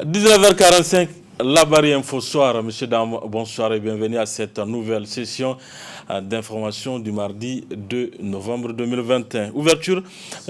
19h45, la barrière Info Soir. Monsieur, dames, bonsoir et bienvenue à cette nouvelle session d'information du mardi 2 novembre 2021. Ouverture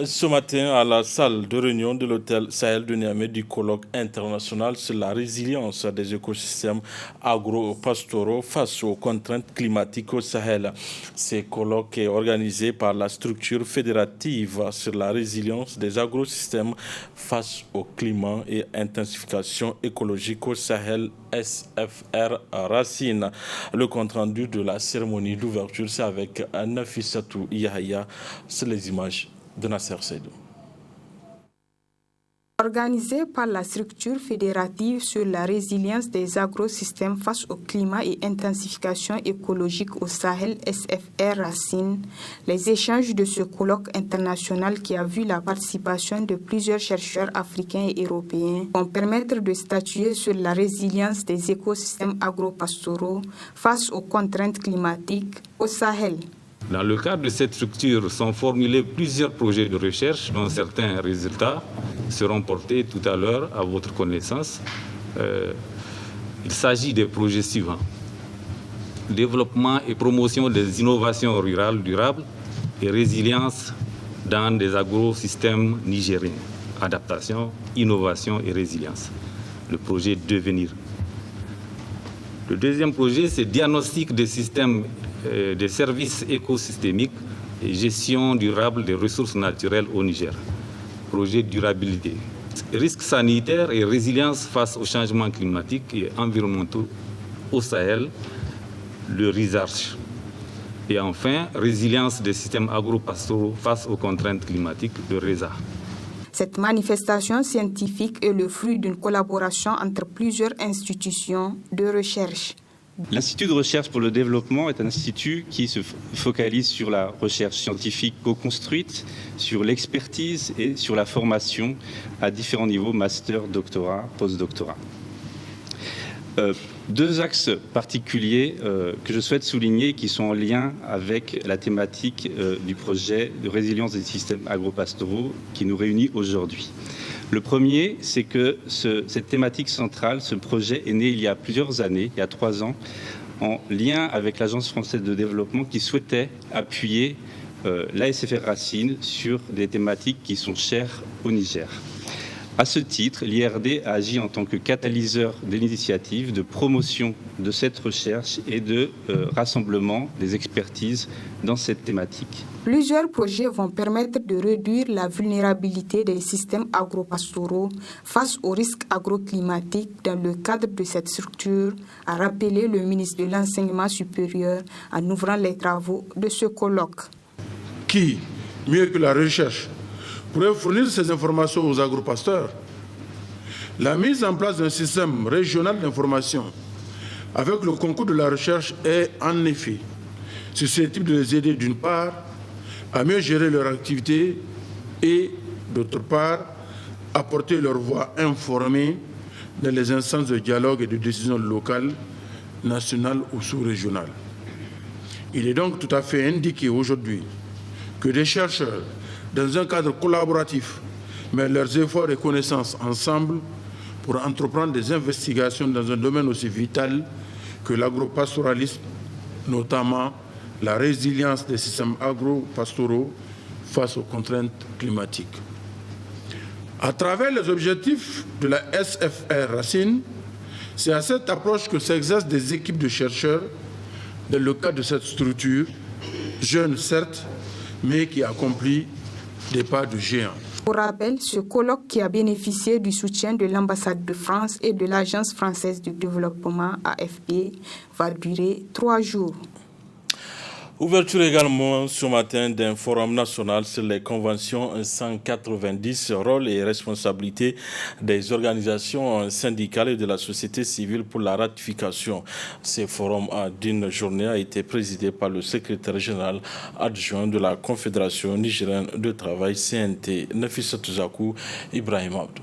ce matin à la salle de réunion de l'hôtel Sahel de Niamey du colloque international sur la résilience des écosystèmes agro-pastoraux face aux contraintes climatiques au Sahel. Ce colloque est organisé par la structure fédérative sur la résilience des agrosystèmes face au climat et intensification écologique au Sahel, SFR Racine. Le compte-rendu de la cérémonie d'ouverture, c'est avec Nafissatou Yahya, sur les images de Nasser Seydou. Organisé par la structure fédérative sur la résilience des agrosystèmes face au climat et intensification écologique au Sahel, SFR Racine, les échanges de ce colloque international qui a vu la participation de plusieurs chercheurs africains et européens vont permettre de statuer sur la résilience des écosystèmes agro-pastoraux face aux contraintes climatiques au Sahel. Dans le cadre de cette structure sont formulés plusieurs projets de recherche dont certains résultats seront portés tout à l'heure à votre connaissance. Il s'agit des projets suivants. Développement et promotion des innovations rurales durables et résilience dans des agrosystèmes nigériens. Adaptation, innovation et résilience. Le projet Devenir. Le deuxième projet, c'est diagnostic des systèmes des services écosystémiques et gestion durable des ressources naturelles au Niger. Projet durabilité. Risques sanitaires et résilience face aux changements climatiques et environnementaux au Sahel, le RISARCH. Et enfin, résilience des systèmes agro-pastoraux face aux contraintes climatiques, le RESA. Cette manifestation scientifique est le fruit d'une collaboration entre plusieurs institutions de recherche. L'Institut de recherche pour le développement est un institut qui se focalise sur la recherche scientifique co-construite, sur l'expertise et sur la formation à différents niveaux, master, doctorat, post-doctorat. Deux axes particuliers que je souhaite souligner qui sont en lien avec la thématique du projet de résilience des systèmes agro-pastoraux qui nous réunit aujourd'hui. Le premier, c'est que cette thématique centrale, ce projet est né il y a plusieurs années, il y a 3 ans, en lien avec l'Agence française de développement qui souhaitait appuyer l'ASFR Racine sur des thématiques qui sont chères au Niger. À ce titre, l'IRD a agi en tant que catalyseur de l'initiative de promotion de cette recherche et de rassemblement des expertises dans cette thématique. Plusieurs projets vont permettre de réduire la vulnérabilité des systèmes agro-pastoraux face aux risques agroclimatiques dans le cadre de cette structure, a rappelé le ministre de l'Enseignement supérieur en ouvrant les travaux de ce colloque. Qui, mieux que la recherche, pourrait fournir ces informations aux agropasteurs? La mise en place d'un système régional d'information avec le concours de la recherche est en effet susceptible de les aider d'une part à mieux gérer leur activité et d'autre part apporter leur voix informée dans les instances de dialogue et de décision locales, nationales ou sous-régionales. Il est donc tout à fait indiqué aujourd'hui que des chercheurs, dans un cadre collaboratif, mettent leurs efforts et connaissances ensemble pour entreprendre des investigations dans un domaine aussi vital que l'agropastoralisme, notamment la résilience des systèmes agro-pastoraux face aux contraintes climatiques. À travers les objectifs de la SFR Racine, c'est à cette approche que s'exercent des équipes de chercheurs dans le cadre de cette structure, jeune certes, mais qui accomplit des pas de géant. Pour rappel, ce colloque qui a bénéficié du soutien de l'ambassade de France et de l'Agence française de développement AFD va durer 3 jours. Ouverture également ce matin d'un forum national sur les conventions 190, rôle et responsabilités des organisations syndicales et de la société civile pour la ratification. Ce forum d'une journée a été présidé par le secrétaire général adjoint de la Confédération nigérienne de travail CNT, Nafissatou Zakou Ibrahim Abdou.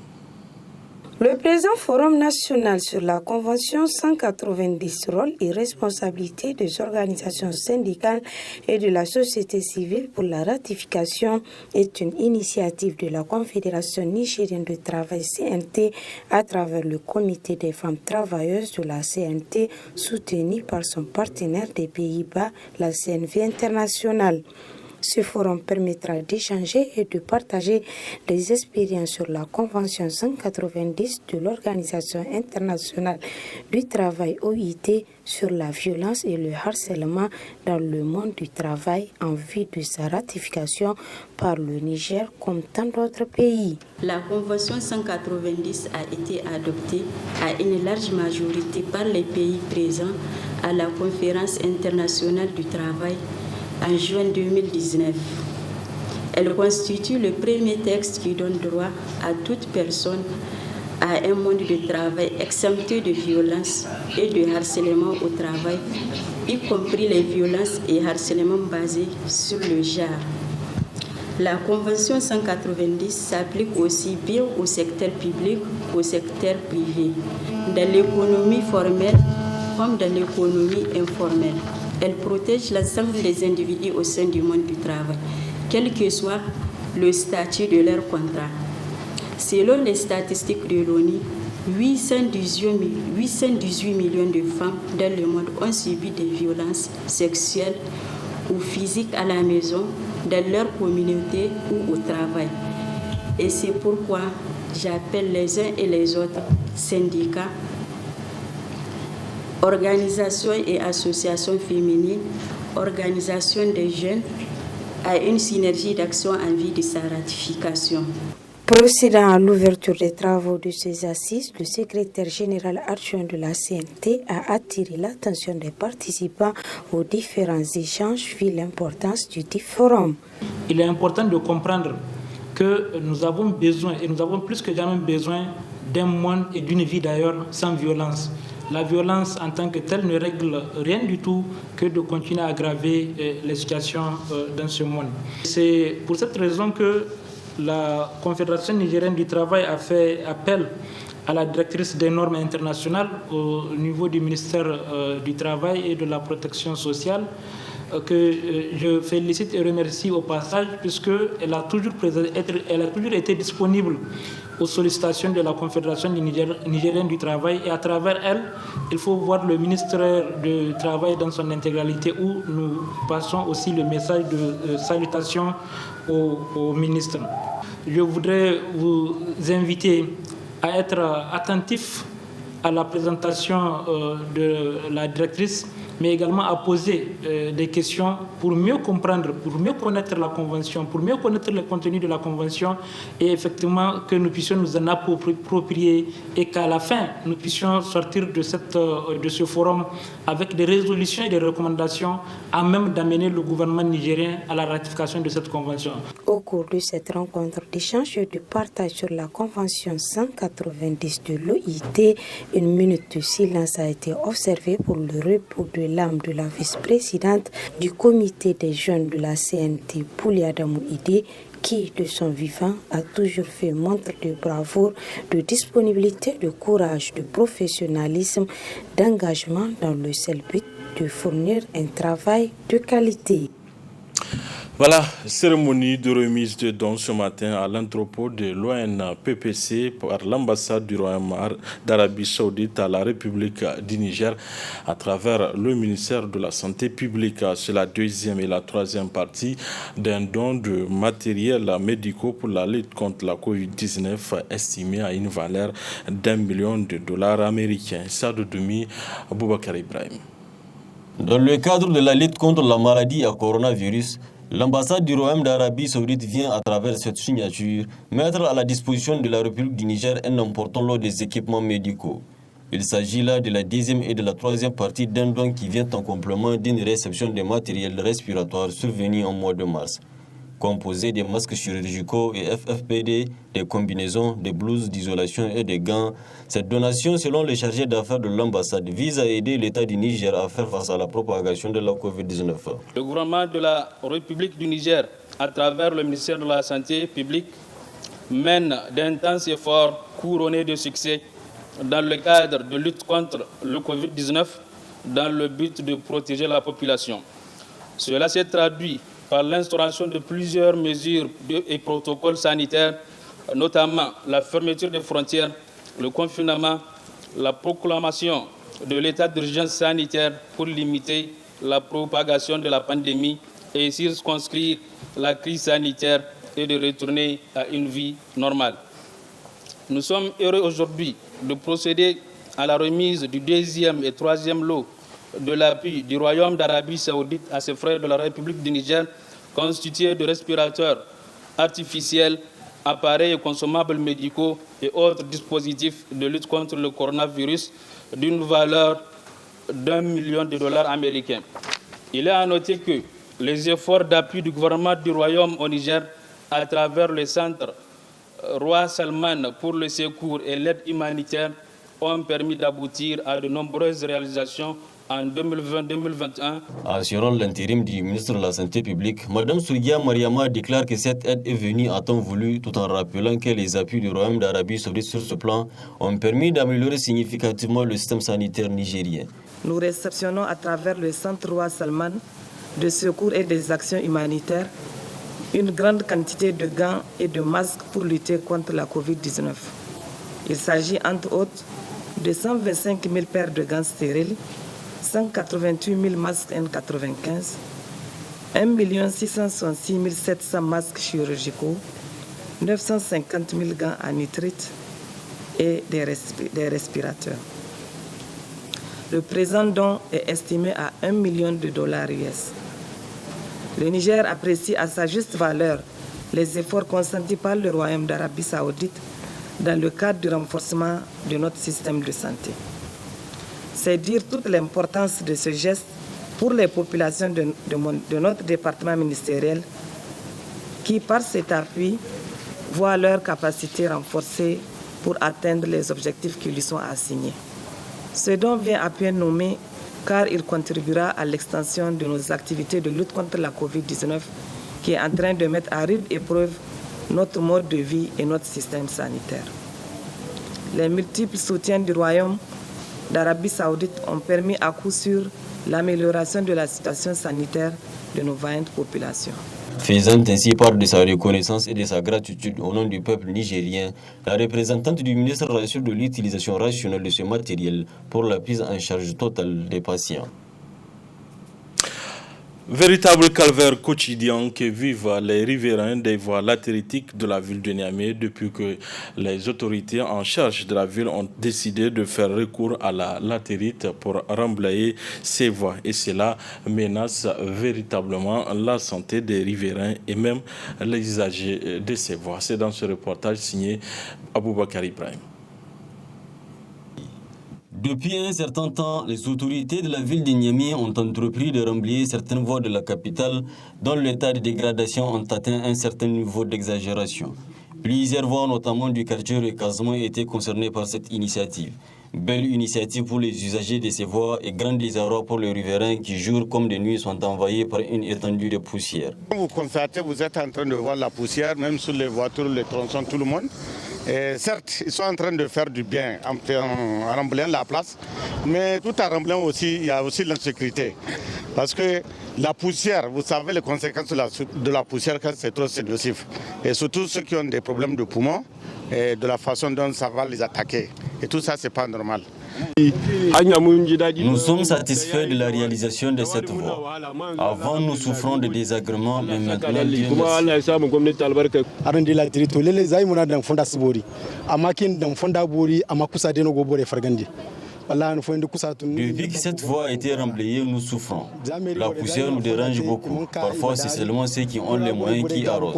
Le présent Forum national sur la Convention 190, rôle et responsabilité des organisations syndicales et de la société civile pour la ratification est une initiative de la Confédération nigérienne de travail CNT à travers le Comité des femmes travailleuses de la CNT soutenu par son partenaire des Pays-Bas, la CNV internationale. Ce forum permettra d'échanger et de partager des expériences sur la Convention 190 de l'Organisation internationale du travail OIT sur la violence et le harcèlement dans le monde du travail en vue de sa ratification par le Niger comme tant d'autres pays. La Convention 190 a été adoptée à une large majorité par les pays présents à la Conférence internationale du travail en juin 2019. Elle constitue le premier texte qui donne droit à toute personne à un monde de travail exempté de violences et de harcèlement au travail, y compris les violences et harcèlements basés sur le genre. La Convention 190 s'applique aussi bien au secteur public qu'au secteur privé, dans l'économie formelle comme dans l'économie informelle. Elle protège l'ensemble des individus au sein du monde du travail, quel que soit le statut de leur contrat. Selon les statistiques de l'ONU, 818 millions de femmes dans le monde ont subi des violences sexuelles ou physiques à la maison, dans leur communauté ou au travail. Et c'est pourquoi j'appelle les uns et les autres syndicats, organisations et associations féminines, organisations des jeunes, à une synergie d'action en vue de sa ratification. Procédant à l'ouverture des travaux de ces assises, le secrétaire général adjoint de la CNT a attiré l'attention des participants aux différents échanges vu l'importance du dit forum. Il est important de comprendre que nous avons besoin, et nous avons plus que jamais besoin, d'un monde et d'une vie d'ailleurs sans violence. La violence en tant que telle ne règle rien du tout que de continuer à aggraver les situations dans ce monde. C'est pour cette raison que la Confédération nigérienne du travail a fait appel à la directrice des normes internationales au niveau du ministère du Travail et de la Protection sociale, que je félicite et remercie au passage, puisqu'elle a toujours été disponible aux sollicitations de la Confédération nigérienne du travail, et à travers elle, il faut voir le ministère du Travail dans son intégralité, où nous passons aussi le message de salutation au ministre. Je voudrais vous inviter à être attentifs à la présentation de la directrice, mais également à poser des questions pour mieux comprendre, pour mieux connaître la Convention, pour mieux connaître le contenu de la Convention, et effectivement que nous puissions nous en approprier et qu'à la fin, nous puissions sortir de ce forum avec des résolutions et des recommandations à même d'amener le gouvernement nigérien à la ratification de cette Convention. Au cours de cette rencontre d'échange et de partage sur la Convention 190 de l'OIT, une minute de silence a été observée pour le repos de l'âme de la vice-présidente du comité des jeunes de la CNT, Pouliadamou Ide, qui, de son vivant, a toujours fait montre de bravoure, de disponibilité, de courage, de professionnalisme, d'engagement dans le seul but de fournir un travail de qualité. Voilà, cérémonie de remise de dons ce matin à l'entrepôt de l'ONPPC par l'ambassade du Royaume d'Arabie Saoudite à la République du Niger à travers le ministère de la Santé publique. C'est la deuxième et la troisième partie d'un don de matériel médicaux pour la lutte contre la COVID-19 estimé à une valeur d'1 million de dollars américains. Sadou Doumi, Aboubakar Ibrahim. Dans le cadre de la lutte contre la maladie à coronavirus, l'ambassade du Royaume d'Arabie Saoudite vient, à travers cette signature, mettre à la disposition de la République du Niger un important lot des équipements médicaux. Il s'agit là de la deuxième et de la troisième partie d'un don qui vient en complément d'une réception de matériel respiratoire survenue en mois de mars. Composé des masques chirurgicaux et FFP2, des combinaisons, des blouses d'isolation et des gants, cette donation, selon les chargés d'affaires de l'ambassade, vise à aider l'État du Niger à faire face à la propagation de la COVID-19. Le gouvernement de la République du Niger, à travers le ministère de la Santé publique, mène d'intenses efforts couronné de succès dans le cadre de lutte contre le Covid-19 dans le but de protéger la population. Cela s'est traduit par l'instauration de plusieurs mesures et protocoles sanitaires, notamment la fermeture des frontières, le confinement, la proclamation de l'état d'urgence sanitaire pour limiter la propagation de la pandémie et circonscrire la crise sanitaire et de retourner à une vie normale. Nous sommes heureux aujourd'hui de procéder à la remise du deuxième et troisième lot de l'appui du Royaume d'Arabie Saoudite à ses frères de la République du Niger, constitués de respirateurs artificiels, appareils et consommables médicaux et autres dispositifs de lutte contre le coronavirus d'une valeur d'1 million de dollars américains. Il est à noter que les efforts d'appui du gouvernement du Royaume au Niger à travers le centre Roi Salman pour le secours et l'aide humanitaire ont permis d'aboutir à de nombreuses réalisations en 2020-2021. Assurant l'intérim du ministre de la Santé publique, Mme Sougia Mariama déclare que cette aide est venue à temps voulu, tout en rappelant que les appuis du Royaume d'Arabie Saoudite sur ce plan ont permis d'améliorer significativement le système sanitaire nigérien. Nous réceptionnons à travers le centre Roi Salman de secours et des actions humanitaires une grande quantité de gants et de masques pour lutter contre la Covid-19. Il s'agit entre autres de 125 000 paires de gants stériles, 188 000 masques N95, 1 666 700 masques chirurgicaux, 950 000 gants à nitrite et des respirateurs. Le présent don est estimé à 1 million de dollars US. Le Niger apprécie à sa juste valeur les efforts consentis par le Royaume d'Arabie Saoudite dans le cadre du renforcement de notre système de santé. C'est dire toute l'importance de ce geste pour les populations de notre département ministériel qui, par cet appui, voient leur capacité renforcée pour atteindre les objectifs qui lui sont assignés. Ce don vient à peine nommé car il contribuera à l'extension de nos activités de lutte contre la Covid-19 qui est en train de mettre à rude épreuve notre mode de vie et notre système sanitaire. Les multiples soutiens du Royaume d'Arabie Saoudite ont permis à coup sûr l'amélioration de la situation sanitaire de nos vaillantes populations. Faisant ainsi part de sa reconnaissance et de sa gratitude au nom du peuple nigérien, la représentante du ministre rassure de l'utilisation rationnelle de ce matériel pour la prise en charge totale des patients. Véritable calvaire quotidien que vivent les riverains des voies latéritiques de la ville de Niamey depuis que les autorités en charge de la ville ont décidé de faire recours à la latérite pour remblayer ces voies. Et cela menace véritablement la santé des riverains et même les usagers de ces voies. C'est dans ce reportage signé Aboubakar Ibrahim. Depuis un certain temps, les autorités de la ville de Niamey ont entrepris de remblayer certaines voies de la capitale dont l'état de dégradation ont atteint un certain niveau d'exagération. Plusieurs voies, notamment du quartier Recasement, étaient concernées par cette initiative. Belle initiative pour les usagers de ces voies et grand désarroi pour les riverains qui, jour comme de nuit, sont envahis par une étendue de poussière. Vous constatez, vous êtes en train de voir la poussière, même sur les voitures, les tronçons, tout le monde. Et certes, ils sont en train de faire du bien en remblayant la place, mais tout en remblayant aussi, il y a aussi l'insécurité. Parce que la poussière, vous savez les conséquences de la poussière quand c'est trop nocif. Et surtout ceux qui ont des problèmes de poumons, et de la façon dont ça va les attaquer. Et tout ça, c'est pas normal. Nous sommes satisfaits de la réalisation de cette voie. Avant, nous souffrons de désagréments, mais maintenant, Dieu merci. Depuis que cette voie a été remblayée, nous souffrons. La poussière nous dérange beaucoup. Parfois, c'est seulement ceux qui ont les moyens qui arrosent.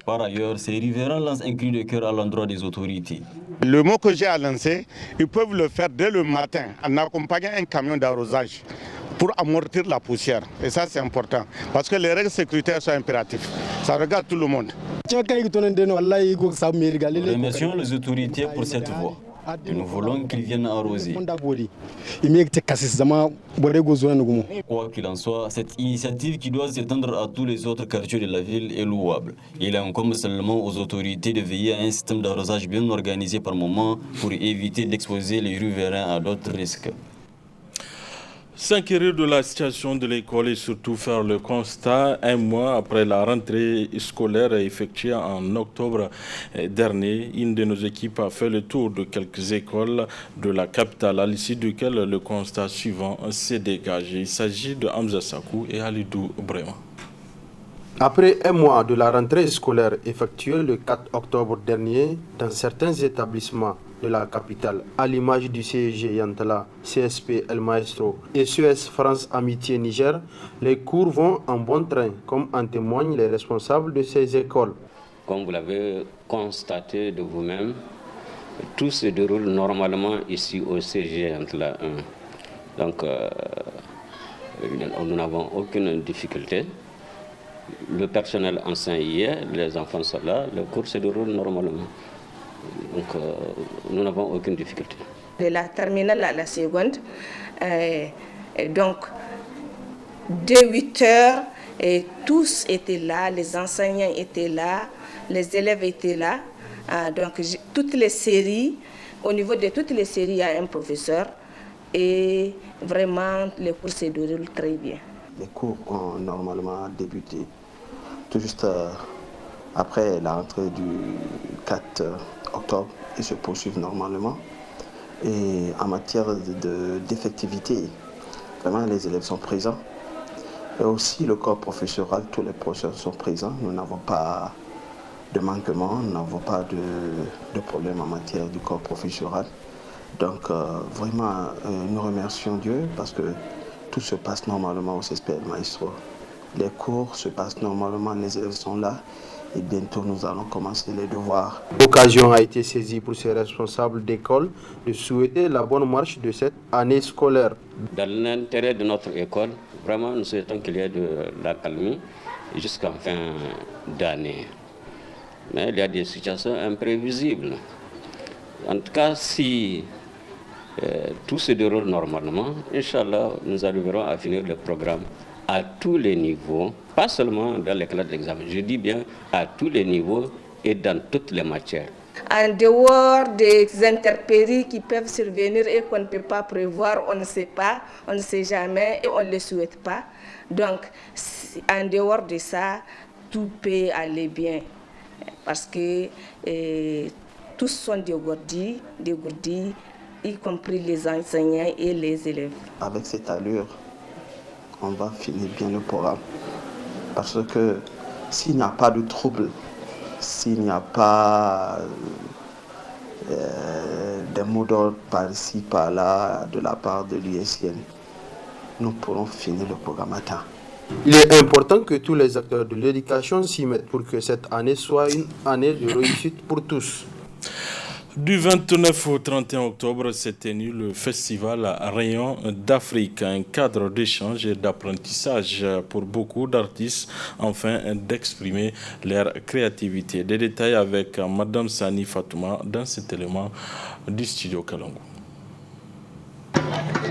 Par ailleurs, ces riverains lancent un cri de cœur à l'endroit des autorités. Le mot que j'ai à lancer, ils peuvent le faire dès le matin en accompagnant un camion d'arrosage pour amortir la poussière. Et ça, c'est important. Parce que les règles sécuritaires sont impératives. Ça regarde tout le monde. Remercions les autorités pour cette voie. et nous voulons qu'ils viennent arroser. Quoi qu'il en soit, cette initiative qui doit s'étendre à tous les autres quartiers de la ville est louable. Il incombe seulement aux autorités de veiller à un système d'arrosage bien organisé par moment pour éviter d'exposer les riverains à d'autres risques. S'inquiéter de la situation de l'école et surtout faire le constat un mois après la rentrée scolaire effectuée en octobre dernier. Une de nos équipes a fait le tour de quelques écoles de la capitale à l'issue duquel le constat suivant s'est dégagé. Il s'agit de Hamza Sakou et Halidou Brema. Après un mois de la rentrée scolaire effectuée le 4 octobre dernier dans certains établissements de la capitale, à l'image du CEG Yantala, CSP El Maestro et CES France Amitié Niger, les cours vont en bon train, comme en témoignent les responsables de ces écoles. Comme vous l'avez constaté de vous-même, tout se déroule normalement ici au CEG Yantala 1. Donc, nous n'avons aucune difficulté. Le personnel enseigne hier, les enfants sont là, le cours se déroule normalement. Donc, nous n'avons aucune difficulté. De la terminale à la seconde, donc, dès 8 heures, tous étaient là, les enseignants étaient là, les élèves étaient là. Donc, toutes les séries, au niveau de toutes les séries, il y a un professeur et vraiment, les cours se déroulent très bien. Les cours ont normalement débuté tout juste après la rentrée du 4 octobre et se poursuivent normalement. Et en matière d'effectivité, vraiment les élèves sont présents. Et aussi le corps professoral, tous les professeurs sont présents. Nous n'avons pas de manquement, nous n'avons pas de problème en matière du corps professoral. Donc vraiment, nous remercions Dieu parce que tout se passe normalement au CSP El Maestro. Les cours se passent normalement, les élèves sont là et bientôt nous allons commencer les devoirs. L'occasion a été saisie pour ces responsables d'école de souhaiter la bonne marche de cette année scolaire. Dans l'intérêt de notre école, vraiment nous souhaitons qu'il y ait de l'accalmie jusqu'en fin d'année. Mais il y a des situations imprévisibles. En tout cas, si tout se déroule normalement, Inch'Allah, nous arriverons à finir le programme à tous les niveaux, pas seulement dans les classes d'examen, je dis bien à tous les niveaux et dans toutes les matières. En dehors des intempéries qui peuvent survenir et qu'on ne peut pas prévoir, on ne sait pas, on ne sait jamais et on ne le souhaite pas. Donc, en dehors de ça, tout peut aller bien parce que tous sont dégourdis, y compris les enseignants et les élèves. Avec cette allure, on va finir bien le programme. Parce que s'il n'y a pas de trouble, s'il n'y a pas des mots d'ordre par-ci, par-là, de la part de l'USN, nous pourrons finir le programme à temps. Il est important que tous les acteurs de l'éducation s'y mettent pour que cette année soit une année de réussite pour tous. Du 29 au 31 octobre s'est tenu le festival Rayon d'Afrique, un cadre d'échange et d'apprentissage pour beaucoup d'artistes, afin d'exprimer leur créativité. Des détails avec Madame Sani Fatouma dans cet élément du studio Kalongo.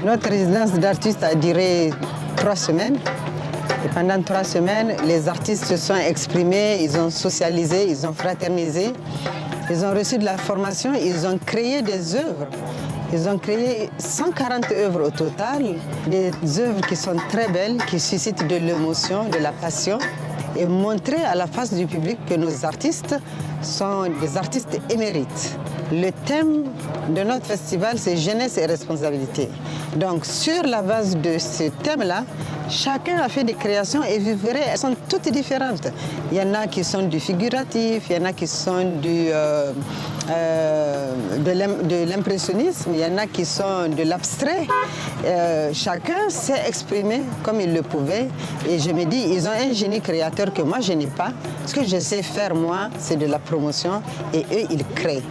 Notre résidence d'artistes a duré 3 semaines. Et pendant 3 semaines, les artistes se sont exprimés, ils ont socialisé, ils ont fraternisé. Ils ont reçu de la formation, ils ont créé des œuvres. Ils ont créé 140 œuvres au total, des œuvres qui sont très belles, qui suscitent de l'émotion, de la passion, et montrer à la face du public que nos artistes sont des artistes émérites. Le thème de notre festival, c'est jeunesse et responsabilité. Donc, sur la base de ce thème-là, chacun a fait des créations et vous verrez, elles sont toutes différentes. Il y en a qui sont du figuratif, il y en a qui sont de l'impressionnisme, il y en a qui sont de l'abstrait. Chacun s'est exprimé comme il le pouvait. Et je me dis, ils ont un génie créateur que moi, je n'ai pas. Ce que je sais faire, moi, c'est de la promotion et eux, ils créent.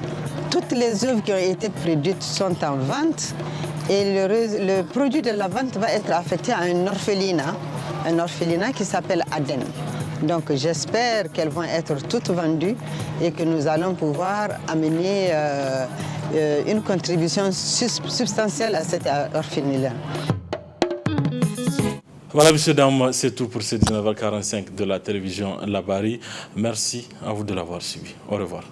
Toutes les œuvres qui ont été produites sont en vente et le produit de la vente va être affecté à un orphelinat qui s'appelle Aden. Donc j'espère qu'elles vont être toutes vendues et que nous allons pouvoir amener une contribution substantielle à cette orphelinat. Voilà, messieurs, dames, c'est tout pour ce 19h45 de la télévision Labari. Merci à vous de l'avoir suivi. Au revoir.